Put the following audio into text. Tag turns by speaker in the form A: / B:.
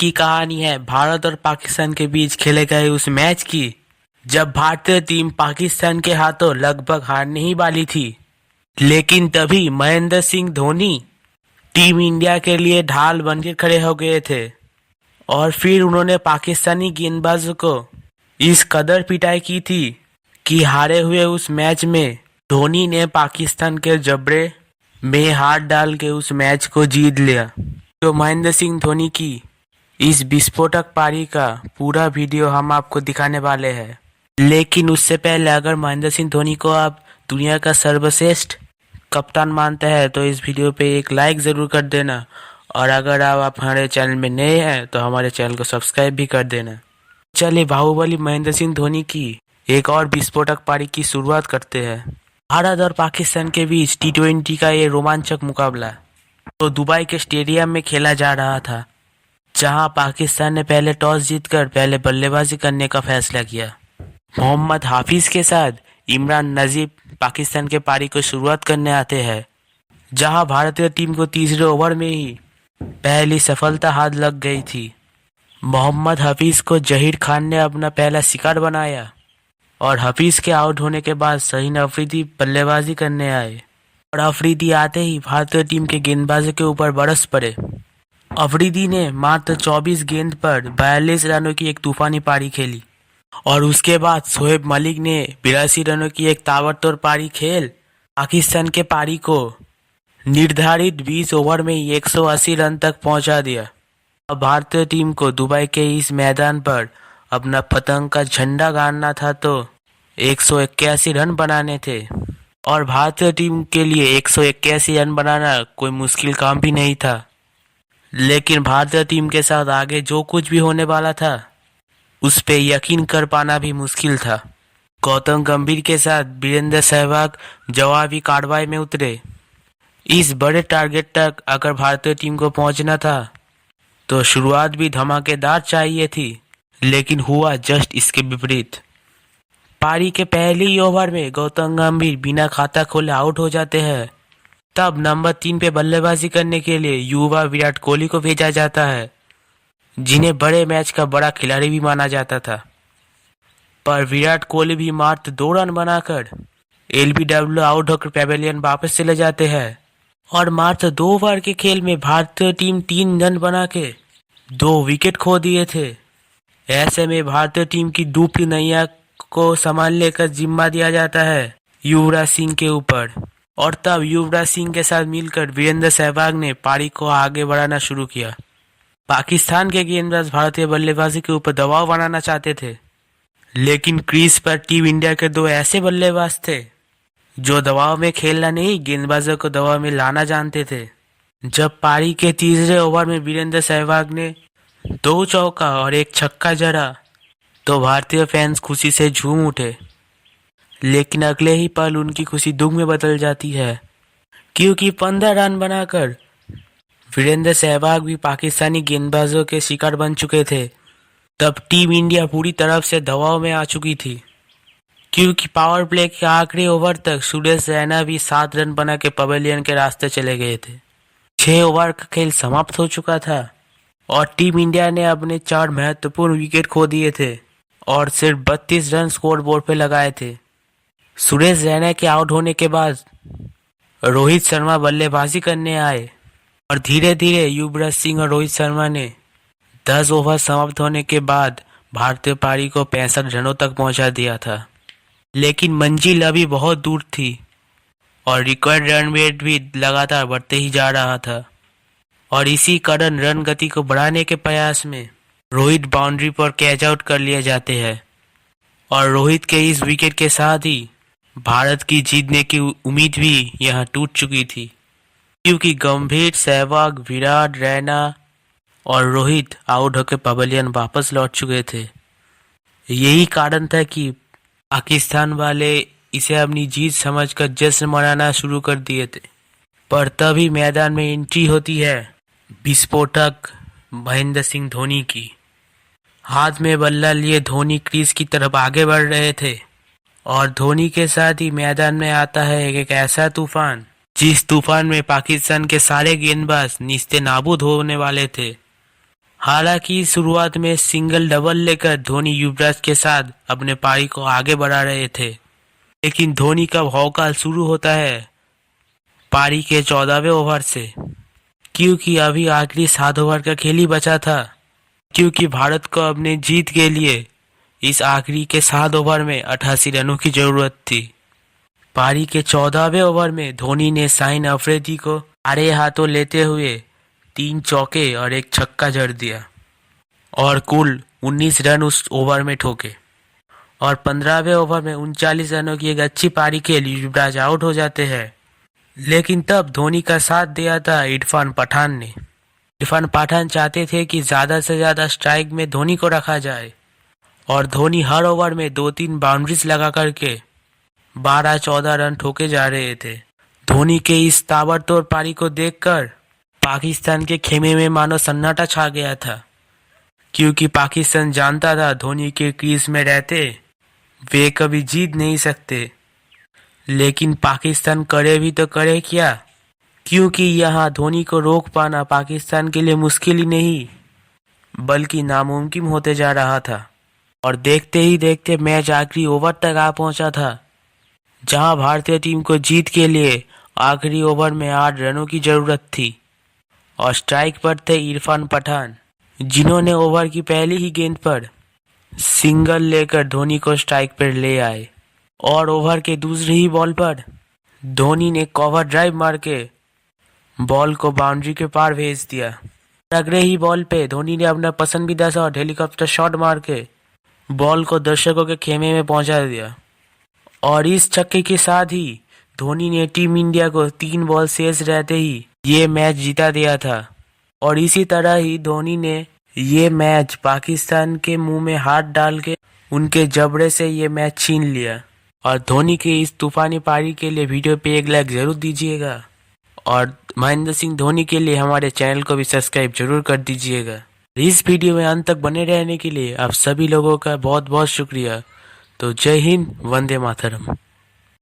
A: की कहानी है भारत और पाकिस्तान के बीच खेले गए उस मैच की, जब भारतीय टीम पाकिस्तान के हाथों लगभग हारने ही वाली थी। लेकिन तभी महेंद्र सिंह धोनी टीम इंडिया के लिए ढाल बनकर खड़े हो गए थे और फिर उन्होंने पाकिस्तानी गेंदबाजों को इस कदर पिटाई की थी कि हारे हुए उस मैच में धोनी ने पाकिस्तान के जबड़े में हाथ डाल के उस मैच को जीत लिया। तो महेंद्र सिंह धोनी की इस विस्फोटक पारी का पूरा वीडियो हम आपको दिखाने वाले हैं। लेकिन उससे पहले अगर महेंद्र सिंह धोनी को आप दुनिया का सर्वश्रेष्ठ कप्तान मानते हैं तो इस वीडियो पे एक लाइक ज़रूर कर देना, और अगर आप हमारे चैनल में नए हैं तो हमारे चैनल को सब्सक्राइब भी कर देना। चलिए बाहुबली महेंद्र सिंह धोनी की एक और विस्फोटक पारी की शुरुआत करते हैं। भारत और पाकिस्तान के बीच T20 का ये रोमांचक मुकाबला तो दुबई के स्टेडियम में खेला जा रहा था, जहां पाकिस्तान ने पहले टॉस जीतकर पहले बल्लेबाजी करने का फैसला किया। मोहम्मद हाफिज के साथ इमरान नजीब पाकिस्तान के पारी को शुरुआत करने आते हैं, जहां भारतीय टीम को तीसरे ओवर में ही पहली सफलता हाथ लग गई थी। मोहम्मद हफीज को जहीर खान ने अपना पहला शिकार बनाया और हफीज के आउट होने के बाद शाहीन अफरीदी बल्लेबाजी करने आए और अफरीदी आते ही भारतीय टीम के गेंदबाजों के ऊपर बरस पड़े। अफरीदी ने मात्र 24 गेंद पर 42 रनों की एक तूफानी पारी खेली और उसके बाद शोएब मलिक ने 82 रनों की एक ताबड़तोड़ पारी खेल पाकिस्तान के पारी को निर्धारित 20 ओवर में 180 रन तक पहुंचा दिया। अब भारतीय टीम को दुबई के इस मैदान पर अपना पतंग का झंडा गाड़ना था तो 181 रन बनाने थे, और भारतीय टीम के लिए 181 रन बनाना कोई मुश्किल काम भी नहीं था। लेकिन भारतीय टीम के साथ आगे जो कुछ भी होने वाला था उस पे यकीन कर पाना भी मुश्किल था। गौतम गंभीर के साथ वीरेंद्र सहवाग जवाबी कार्रवाई में उतरे। इस बड़े टारगेट तक अगर भारतीय टीम को पहुंचना था तो शुरुआत भी धमाकेदार चाहिए थी, लेकिन हुआ जस्ट इसके विपरीत। पारी के पहले ही ओवर में गौतम गंभीर बिना खाता खोले आउट हो जाते हैं। तब नंबर 3 पे बल्लेबाजी करने के लिए युवा विराट कोहली को भेजा जाता है, जिन्हें बड़े मैच का बड़ा खिलाड़ी भी माना जाता था। पर विराट कोहली भी मात्र 2 रन बनाकर LBW आउट होकर पैवेलियन वापस चले जाते हैं और मात्र 2 ओवर के खेल में भारतीय टीम 3 रन बना के 2 विकेट खो दिए थे। ऐसे में भारतीय टीम की डूबती नैया को संभालने का जिम्मा दिया जाता है युवराज सिंह के ऊपर, और तब युवराज सिंह के साथ मिलकर वीरेंद्र सहवाग ने पारी को आगे बढ़ाना शुरू किया। पाकिस्तान के गेंदबाज भारतीय बल्लेबाजी के ऊपर दबाव बनाना चाहते थे, लेकिन क्रीज पर टीम इंडिया के 2 ऐसे बल्लेबाज थे जो दबाव में खेलना नहीं, गेंदबाजों को दबाव में लाना जानते थे। जब पारी के तीसरे ओवर में वीरेंद्र सहवाग ने 2 चौका और 1 छक्का जड़ा तो भारतीय फैंस खुशी से झूम उठे। लेकिन अगले ही पल उनकी खुशी दुख में बदल जाती है, क्योंकि 15 रन बनाकर वीरेंद्र सहवाग भी पाकिस्तानी गेंदबाजों के शिकार बन चुके थे। तब टीम इंडिया पूरी तरफ से दबाव में आ चुकी थी, क्योंकि पावर प्ले के आखिरी ओवर तक सुरेश रैना भी 7 रन बना के पवेलियन के रास्ते चले गए थे। 6 ओवर का खेल समाप्त हो चुका था और टीम इंडिया ने अपने 4 महत्वपूर्ण विकेट खो दिए थे और सिर्फ 32 रन स्कोर बोर्ड पे लगाए थे। सुरेश रैना के आउट होने के बाद रोहित शर्मा बल्लेबाजी करने आए और धीरे धीरे युवराज सिंह और रोहित शर्मा ने 10 ओवर समाप्त होने के बाद भारतीय पारी को 65 रनों तक पहुंचा दिया था। लेकिन मंजिल अभी बहुत दूर थी और रिक्वायर्ड रन रेट भी लगातार बढ़ते ही जा रहा था, और इसी कारण रन गति को बढ़ाने के प्रयास में रोहित बाउंड्री पर कैच आउट कर लिए जाते हैं, और रोहित के इस विकेट के साथ ही भारत की जीतने की उम्मीद भी यहां टूट चुकी थी, क्योंकि गंभीर, सहवाग, विराट, रैना और रोहित आउट होकर पवेलियन वापस लौट चुके थे। यही कारण था कि पाकिस्तान वाले इसे अपनी जीत समझकर जश्न मनाना शुरू कर दिए थे। पर तभी मैदान में एंट्री होती है विस्फोटक महेंद्र सिंह धोनी की। हाथ में बल्ला लिए धोनी क्रीज की तरफ आगे बढ़ रहे थे और धोनी के साथ ही मैदान में आता है एक ऐसा तूफान, जिस तूफान में पाकिस्तान के सारे गेंदबाज निस्ते नाबूद होने वाले थे। हालांकि शुरुआत में सिंगल डबल लेकर धोनी युवराज के साथ अपने पारी को आगे बढ़ा रहे थे, लेकिन धोनी का भौकाल शुरू होता है पारी के 14वें ओवर से, क्योंकि अभी आखिरी 7 ओवर का खेल ही बचा था, क्योंकि भारत को अपने जीत के लिए इस आखिरी के 7 ओवर में 88 रनों की जरूरत थी। पारी के 14वें ओवर में धोनी ने शाहीन अफरीदी को आड़े हाथों लेते हुए 3 चौके और 1 छक्का जड़ दिया और कुल 19 रन उस ओवर में ठोके और 15वें ओवर में 39 रनों की एक अच्छी पारी के लिए युवराज आउट हो जाते हैं। लेकिन तब धोनी का साथ दिया था इरफान पठान ने। इरफान पठान चाहते थे कि ज्यादा से ज्यादा स्ट्राइक में धोनी को रखा जाए और धोनी हर ओवर में 2-3 बाउंड्रीज लगा करके 12-14 रन ठोके जा रहे थे। धोनी के इस ताबड़तोड़ पारी को देखकर पाकिस्तान के खेमे में मानो सन्नाटा छा गया था, क्योंकि पाकिस्तान जानता था धोनी के क्रीज में रहते वे कभी जीत नहीं सकते। लेकिन पाकिस्तान करे भी तो करे क्या, क्योंकि यहाँ धोनी को रोक पाना पाकिस्तान के लिए मुश्किल ही नहीं बल्कि नामुमकिन होते जा रहा था। और देखते ही देखते मैच आखिरी ओवर तक आ पहुंचा था, जहां भारतीय टीम को जीत के लिए आखिरी ओवर में 8 रनों की जरूरत थी और स्ट्राइक पर थे इरफान पठान, जिन्होंने ओवर की पहली ही गेंद पर सिंगल लेकर धोनी को स्ट्राइक पर ले आए और ओवर के दूसरी ही बॉल पर धोनी ने कवर ड्राइव मार के बॉल को बाउंड्री के पार भेज दिया। अगले ही बॉल पे धोनी ने अपना पसंदीदा शॉट हेलीकॉप्टर शॉट मार के बॉल को दर्शकों के खेमे में पहुंचा दिया और इस छक्के के साथ ही धोनी ने टीम इंडिया को 3 बॉल शेष रहते ही ये मैच जीता दिया था। और इसी तरह ही धोनी ने ये मैच पाकिस्तान के मुंह में हाथ डाल के उनके जबड़े से ये मैच छीन लिया। और धोनी के इस तूफानी पारी के लिए वीडियो पे एक लाइक जरूर दीजिएगा और महेंद्र सिंह धोनी के लिए हमारे चैनल को भी सब्सक्राइब जरूर कर दीजिएगा। इस वीडियो में अंत तक बने रहने के लिए आप सभी लोगों का बहुत बहुत शुक्रिया। तो जय हिंद, वंदे मातरम।